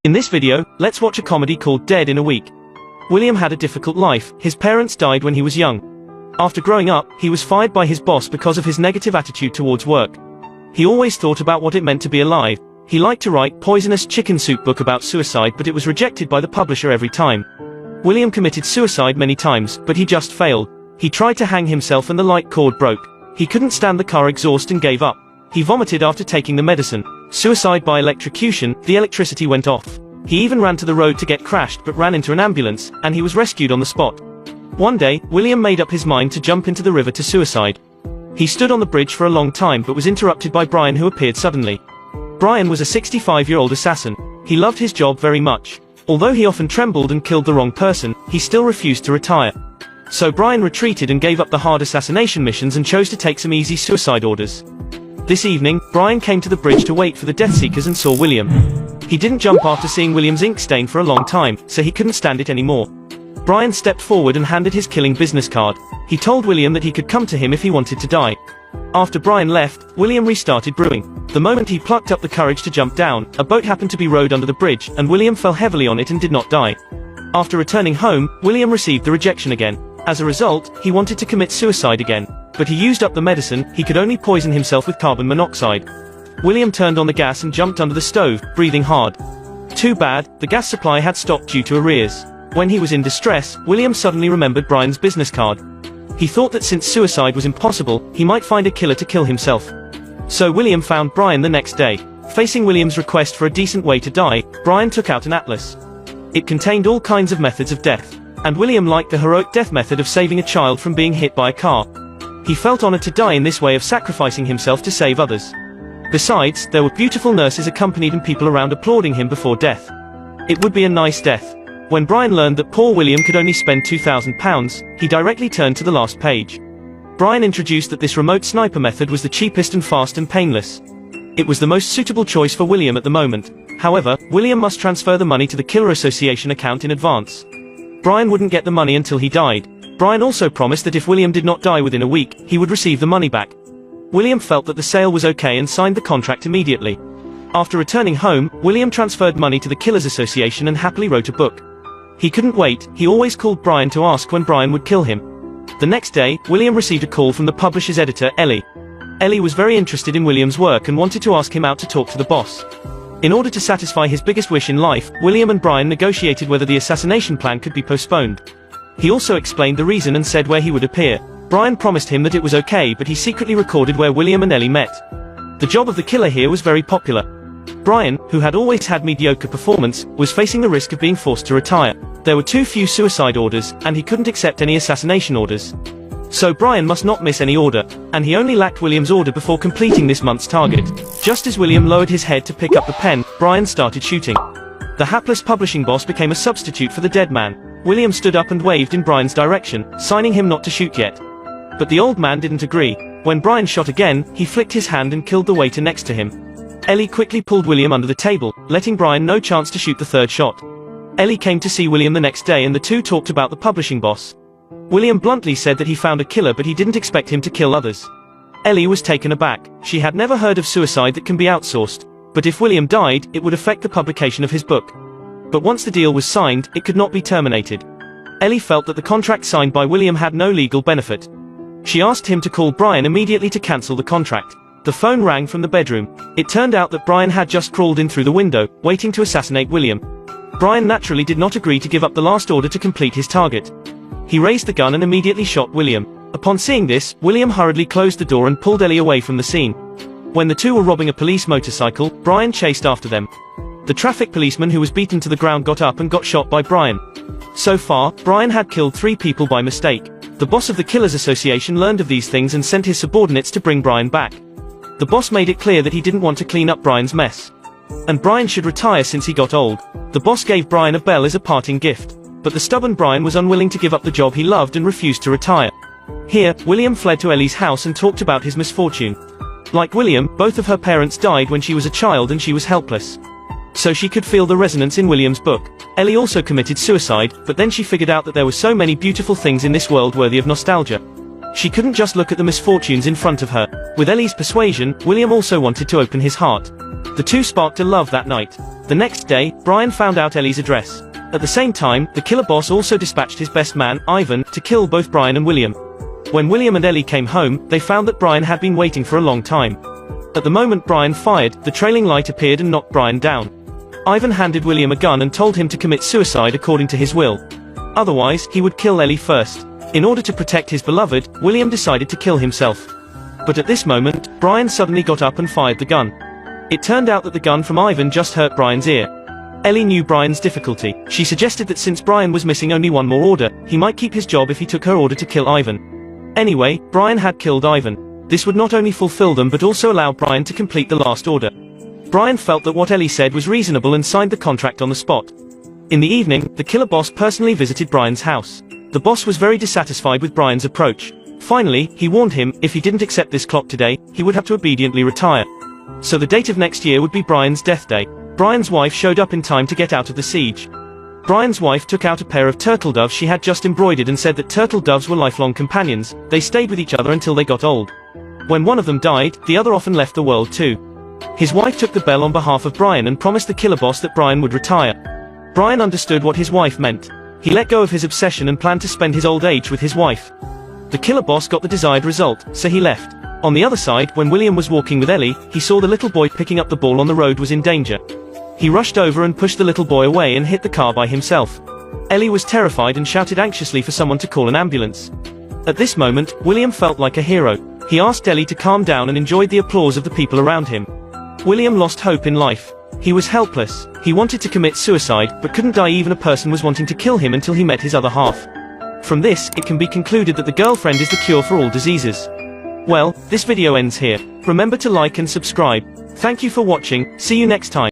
In this video, let's watch a comedy called Dead in a Week. William had a difficult life. His parents died when he was young. After growing up, he was fired by his boss because of his negative attitude towards work. He always thought about what it meant to be alive. He liked to write poisonous chicken soup book about suicide, but it was rejected by the publisher every time. William committed suicide many times, but he just failed. He tried to hang himself and the light cord broke. He couldn't stand the car exhaust and gave up. He vomited after taking the medicine. Suicide by electrocution, the electricity went off. He even ran to the road to get crashed but ran into an ambulance, and he was rescued on the spot. One day, William made up his mind to jump into the river to suicide. He stood on the bridge for a long time but was interrupted by Brian, who appeared suddenly. Brian was a 65-year-old assassin. He loved his job very much. Although he often trembled and killed the wrong person, he still refused to retire. So Brian retreated and gave up the hard assassination missions and chose to take some easy suicide orders. This evening, Brian came to the bridge to wait for the death seekers and saw William. He didn't jump after seeing William's ink stain for a long time, so he couldn't stand it anymore. Brian stepped forward and handed his killing business card. He told William that he could come to him if he wanted to die. After Brian left, William restarted brewing. The moment he plucked up the courage to jump down, a boat happened to be rowed under the bridge, and William fell heavily on it and did not die. After returning home, William received the rejection again. As a result, he wanted to commit suicide again. But he used up the medicine. He could only poison himself with carbon monoxide. William turned on the gas and jumped under the stove, breathing hard. Too bad, the gas supply had stopped due to arrears. When he was in distress, William suddenly remembered Brian's business card. He thought that since suicide was impossible, he might find a killer to kill himself. So William found Brian the next day. Facing William's request for a decent way to die, Brian took out an atlas. It contained all kinds of methods of death. And William liked the heroic death method of saving a child from being hit by a car. He felt honored to die in this way of sacrificing himself to save others. Besides, there were beautiful nurses accompanied and people around applauding him before death. It would be a nice death. When Brian learned that poor William could only spend £2,000, he directly turned to the last page. Brian introduced that this remote sniper method was the cheapest and fast and painless. It was the most suitable choice for William at the moment. However, William must transfer the money to the Killer Association account in advance. Brian wouldn't get the money until he died. Brian also promised that if William did not die within a week, he would receive the money back. William felt that the sale was okay and signed the contract immediately. After returning home, William transferred money to the Killers Association and happily wrote a book. He couldn't wait. He always called Brian to ask when Brian would kill him. The next day, William received a call from the publisher's editor, Ellie. Ellie was very interested in William's work and wanted to ask him out to talk to the boss. In order to satisfy his biggest wish in life, William and Brian negotiated whether the assassination plan could be postponed. He also explained the reason and said where he would appear. Brian promised him that it was okay, but he secretly recorded where William and Ellie met. The job of the killer here was very popular. Brian, who had always had mediocre performance, was facing the risk of being forced to retire. There were too few suicide orders, and he couldn't accept any assassination orders. So Brian must not miss any order, and he only lacked William's order before completing this month's target. Just as William lowered his head to pick up the pen, Brian started shooting. The hapless publishing boss became a substitute for the dead man. William stood up and waved in Brian's direction, signing him not to shoot yet. But the old man didn't agree. When Brian shot again, he flicked his hand and killed the waiter next to him. Ellie quickly pulled William under the table, letting Brian no chance to shoot the third shot. Ellie came to see William the next day and the two talked about the publishing boss. William bluntly said that he found a killer, but he didn't expect him to kill others. Ellie was taken aback. She had never heard of suicide that can be outsourced. But if William died, it would affect the publication of his book. But once the deal was signed, it could not be terminated. Ellie felt that the contract signed by William had no legal benefit. She asked him to call Brian immediately to cancel the contract. The phone rang from the bedroom. It turned out that Brian had just crawled in through the window, waiting to assassinate William. Brian naturally did not agree to give up the last order to complete his target. He raised the gun and immediately shot William. Upon seeing this, William hurriedly closed the door and pulled Ellie away from the scene. When the two were robbing a police motorcycle, Brian chased after them. The traffic policeman who was beaten to the ground got up and got shot by Brian. So far, Brian had killed 3 people by mistake. The boss of the Killers Association learned of these things and sent his subordinates to bring Brian back. The boss made it clear that he didn't want to clean up Brian's mess. And Brian should retire since he got old. The boss gave Brian a bell as a parting gift. But the stubborn Brian was unwilling to give up the job he loved and refused to retire. Here, William fled to Ellie's house and talked about his misfortune. Like William, both of her parents died when she was a child and she was helpless. So she could feel the resonance in William's book. Ellie also committed suicide, but then she figured out that there were so many beautiful things in this world worthy of nostalgia. She couldn't just look at the misfortunes in front of her. With Ellie's persuasion, William also wanted to open his heart. The two sparked a love that night. The next day, Brian found out Ellie's address. At the same time, the killer boss also dispatched his best man, Ivan, to kill both Brian and William. When William and Ellie came home, they found that Brian had been waiting for a long time. At the moment Brian fired, the trailing light appeared and knocked Brian down. Ivan handed William a gun and told him to commit suicide according to his will. Otherwise, he would kill Ellie first. In order to protect his beloved, William decided to kill himself. But at this moment, Brian suddenly got up and fired the gun. It turned out that the gun from Ivan just hurt Brian's ear. Ellie knew Brian's difficulty. She suggested that since Brian was missing only one more order, he might keep his job if he took her order to kill Ivan. Anyway, Brian had killed Ivan. This would not only fulfill them but also allow Brian to complete the last order. Brian felt that what Ellie said was reasonable and signed the contract on the spot. In the evening, the killer boss personally visited Brian's house. The boss was very dissatisfied with Brian's approach. Finally, he warned him, if he didn't accept this clock today, he would have to obediently retire. So the date of next year would be Brian's death day. Brian's wife showed up in time to get out of the siege. Brian's wife took out a pair of turtle doves she had just embroidered and said that turtle doves were lifelong companions. They stayed with each other until they got old. When one of them died, the other often left the world too. His wife took the bell on behalf of Brian and promised the killer boss that Brian would retire. Brian understood what his wife meant. He let go of his obsession and planned to spend his old age with his wife. The killer boss got the desired result, so he left. On the other side, when William was walking with Ellie, he saw the little boy picking up the ball on the road was in danger. He rushed over and pushed the little boy away and hit the car by himself. Ellie was terrified and shouted anxiously for someone to call an ambulance. At this moment, William felt like a hero. He asked Ellie to calm down and enjoyed the applause of the people around him. William lost hope in life. He was helpless. He wanted to commit suicide, but couldn't die. Even a person was wanting to kill him until he met his other half. From this, it can be concluded that the girlfriend is the cure for all diseases. Well, this video ends here. Remember to like and subscribe. Thank you for watching, see you next time.